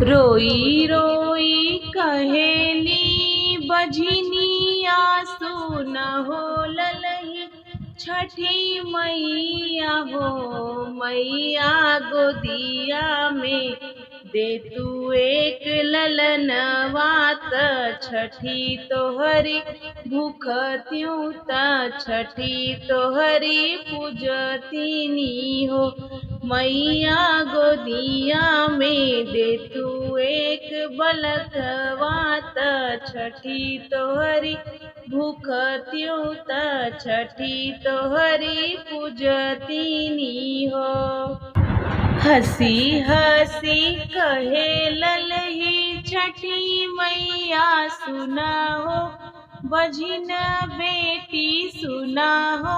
रोई रोई कहेली बजनिया सुन हो ललही छठी मैया हो मैया गोदिया में दे तू एक ललनवा त छठी तोहरी भूखत्यूं त छठी तोहरी पूजतीनी हो मैया गोदिया में दे तू एक बलकवा त छठी तोहरी भूखत्यूं त छठी तोहरी पूजतीनी हो। हंसी हंसी कहे ललही छठी मैया सुना हो बजिन बेटी सुना हो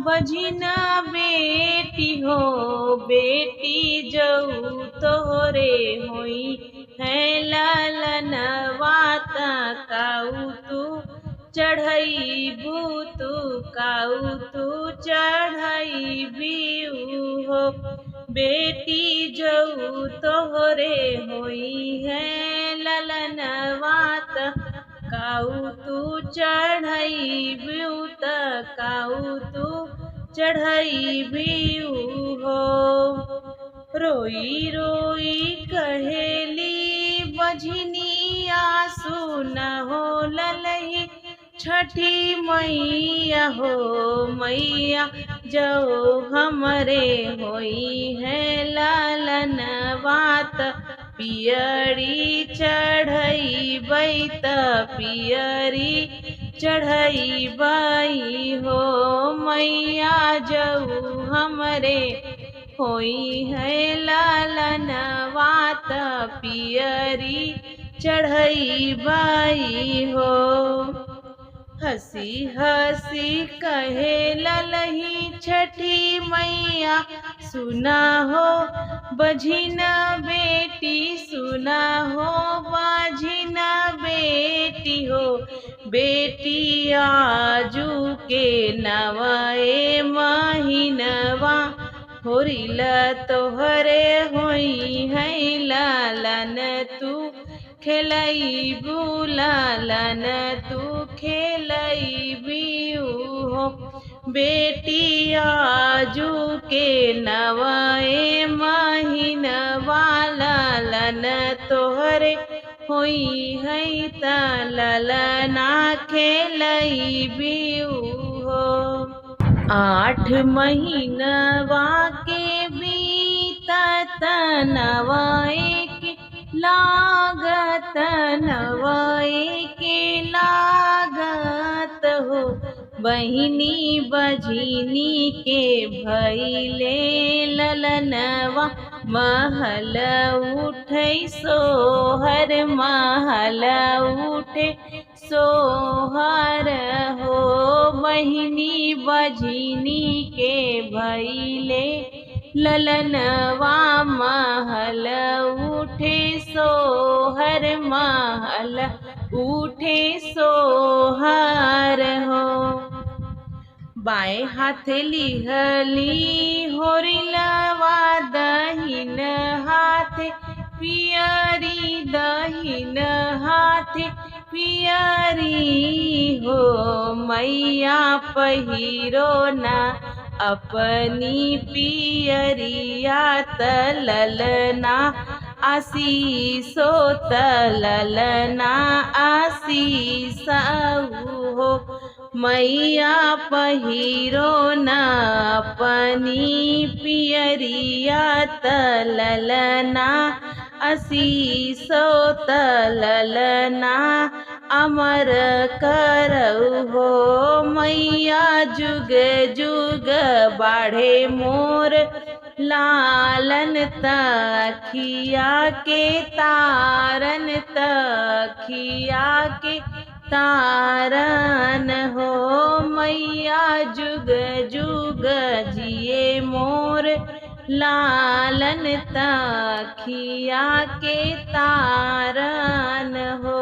बजिन बेटी हो बेटी जऊ तोरे होई है ललनवा त काऊ तू चढ़ई तू काऊ तू चढ़ई बीऊ हो बेटी जऊ तोहरे होई है ललनवा त काऊ तू चढ़ई बीऊ त काऊ तू चढ़ई बीऊ हो। रोई रोई कहेली बजनिया सुन हो ललही छठी मैया हो मैया जो हमरे होई है लालनवा त पियरी चढ़ई बैत पियरी चढ़ई बाई हो मैया जो हमरे होई है लालनवा त पियरी चढ़ई बाई हो। हंसी हंसी कहे ललही छठी मैया सुना हो बजिन बेटी सुना हो बजिन बेटी हो बेटी आजू के नवाए महीनवा होरिल तोहरे होई है लालन तू खेलई बुलालन तू खेलई बीऊ हो बेटी आजू के नवाए महीनवा लालन तोहरे होई है त ललना खेलई बीऊ हो। 8 महीनवा के बीतत नवाए के लागत नवाए के लागत हो बहिनी बजिनी के भैले ललनवा महल उठे सोहर महल उठे सोहर हो बहिनी बजिनी के भैले ललनवा महल उठे सोहर महल उठे सोहर हो। बाएं हाथ लिहली होरिलवा दहिन हाथ पियरी दहिन हाथ पियरी हो मैया पहिरो ना अपनी पियरिया त ललना आशीषो त ललना आशीष हो मैया पहिरो न अपनी पियरिया त ललना आशीषो त ललना अमर करऊ हो मैया जुग जुग बाढ़े मोर लालन तखिया के तारन तखिया के तारन हो मैया जुग जुग जिए मोर लालन तखिया के तारन हो।